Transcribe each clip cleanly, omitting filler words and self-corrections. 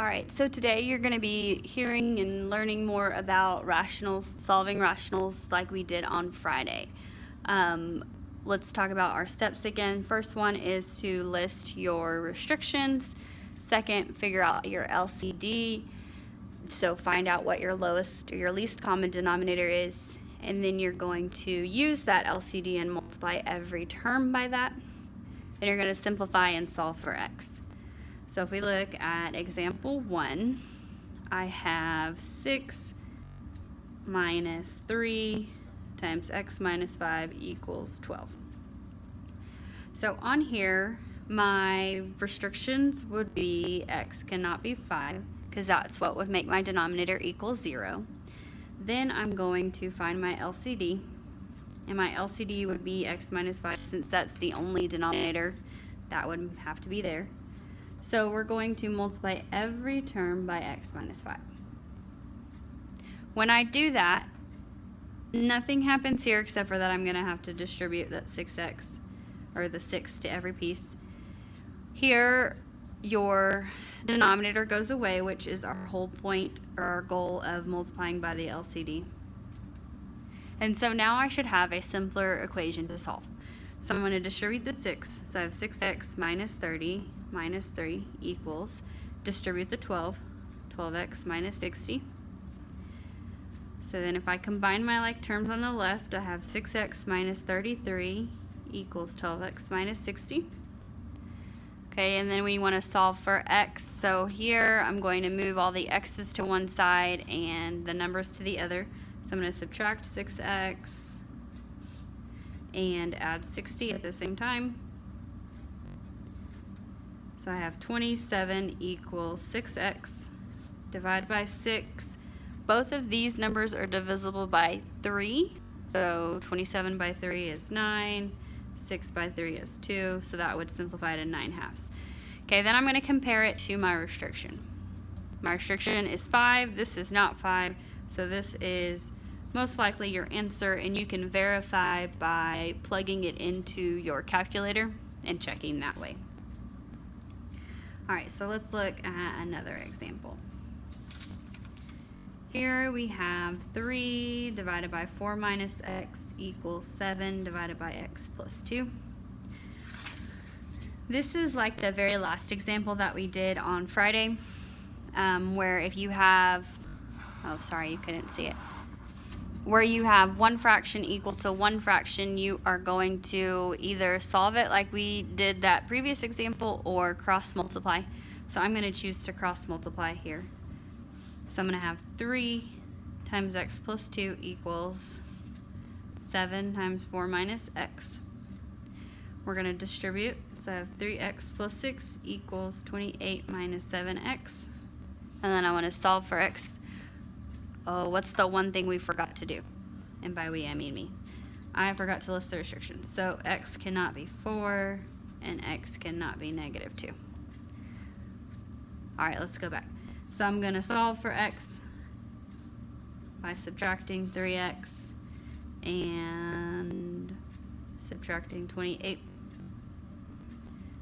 All right, so today you're going to be hearing and learning more about rationals, solving rationals like we did on Friday. Let's talk about our steps again. First one is to list your restrictions. Second, figure out your LCD. So find out what your lowest or your least common denominator is. And then you're going to use that LCD and multiply every term by that. Then you're going to simplify and solve for x. So if we look at example 1, I have 6 minus 3 times x minus 5 equals 12. So on here, my restrictions would be x cannot be 5, because that's what would make my denominator equal 0. Then I'm going to find my LCD, and my LCD would be x minus 5, since that's the only denominator that would have to be there. So we're going to multiply every term by x minus 5. When I do that, nothing happens here except for that I'm going to have to distribute that 6x, or the 6 to every piece. Here, your denominator goes away, which is our whole point or our goal of multiplying by the LCD. And so now I should have a simpler equation to solve. So I'm going to distribute the 6. So I have 6x minus 30 minus 3 equals, distribute the 12, 12x minus 60. So then if I combine my like terms on the left, I have 6x minus 33 equals 12x minus 60. Okay, and then we want to solve for x. So here I'm going to move all the x's to one side and the numbers to the other. So I'm going to subtract 6x and add 60 at the same time. So I have 27 equals 6x divided by 6. Both of these numbers are divisible by 3. So 27 by 3 is 9. 6 by 3 is 2. So that would simplify to 9/2. Okay, then I'm going to compare it to my restriction. My restriction is 5. This is not 5. So this is most likely your answer, and you can verify by plugging it into your calculator and checking that way. Alright, so let's look at another example. Here we have 3 divided by 4 minus x equals 7 divided by x plus 2. This is like the very last example that we did on Friday, where if you have, oh sorry, you couldn't see it, where you have one fraction equal to one fraction, you are going to either solve it like we did that previous example or cross multiply. So I'm going to choose to cross multiply here. So I'm going to have 3 times x plus 2 equals 7 times 4 minus x. We're going to distribute. So I have 3x plus 6 equals 28 minus 7x. And then I want to solve for x. Oh, what's the one thing we forgot to do? And by we, I mean me. I forgot to list the restrictions. So x cannot be 4, and x cannot be negative 2. All right, let's go back. So I'm going to solve for x by subtracting 3x and subtracting 28.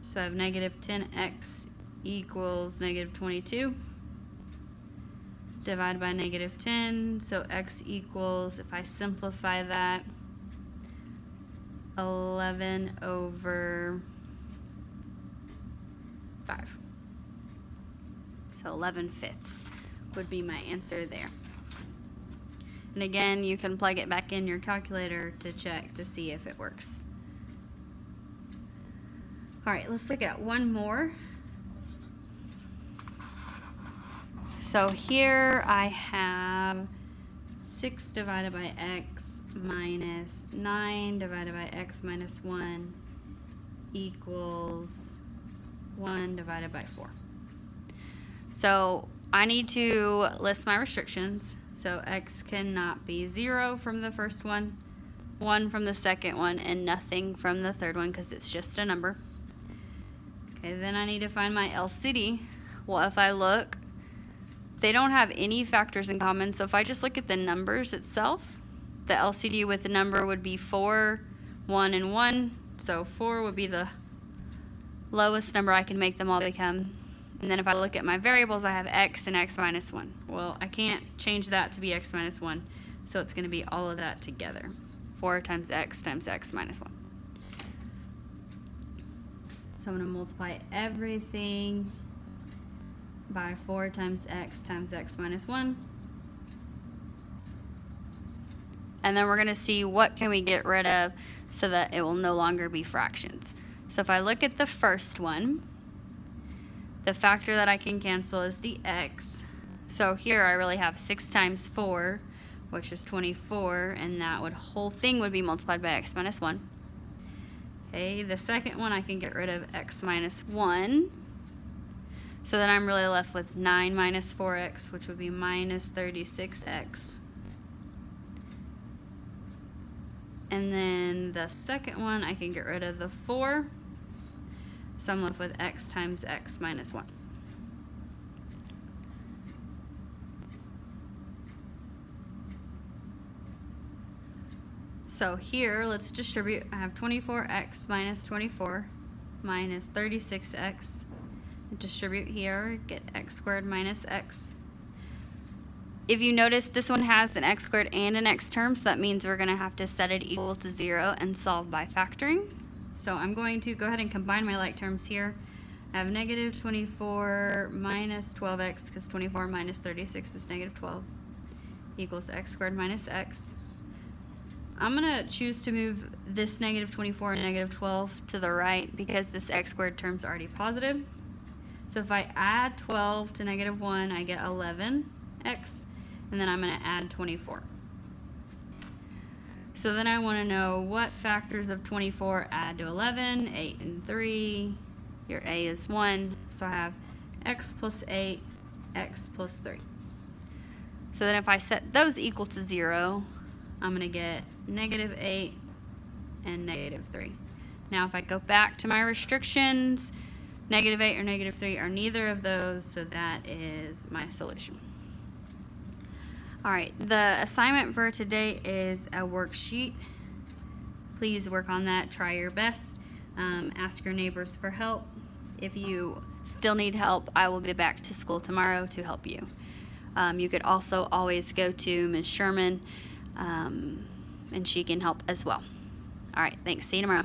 So I have negative 10x equals negative 22. Divided by negative 10, so x equals, if I simplify that, 11 over 5. So 11/5 would be my answer there. And again, you can plug it back in your calculator to check to see if it works. All right, let's look at one more. So here I have 6 divided by x minus 9 divided by x minus 1 equals 1 divided by 4. So I need to list my restrictions. So x cannot be 0 from the first one, 1 from the second one, and nothing from the third one because it's just a number. Okay, then I need to find my LCD. Well, if I look, they don't have any factors in common, so if I just look at the numbers itself, the LCD with the number would be 4, 1, and 1. So 4 would be the lowest number I can make them all become. And then if I look at my variables, I have x and x minus 1. Well, I can't change that to be x minus 1, so it's going to be all of that together. 4 times x minus 1. So I'm going to multiply everything by 4 times x minus 1. And then we're going to see what can we get rid of so that it will no longer be fractions. So if I look at the first one, the factor that I can cancel is the x. So here I really have 6 times 4, which is 24, and that whole thing would be multiplied by x minus 1. Okay, the second one I can get rid of x minus 1. So then I'm really left with 9 minus 4x, which would be minus 36x. And then the second one, I can get rid of the 4. So I'm left with x times x minus 1. So here, let's distribute. I have 24x minus 24 minus 36x. Distribute here, get x squared minus x. If you notice, this one has an x squared and an x term, so that means we're going to have to set it equal to 0 and solve by factoring. So I'm going to go ahead and combine my like terms here. I have negative 24 minus 12x, because 24 minus 36 is negative 12, equals x squared minus x. I'm going to choose to move this negative 24 and negative 12 to the right because this x squared term's already positive. So if I add 12 to negative 1, I get 11x, and then I'm going to add 24. So then I want to know what factors of 24 add to 11. 8 and 3. Your a is 1. So I have x plus 8, x plus 3. So then if I set those equal to 0, I'm going to get negative 8 and negative 3. Now if I go back to my restrictions, negative 8 or negative 3 are neither of those, so that is my solution. Alright, the assignment for today is a worksheet. Please work on that, try your best, ask your neighbors for help. If you still need help, I will be back to school tomorrow to help you. You could also always go to Ms. Sherman, and she can help as well. Alright, thanks, see you tomorrow.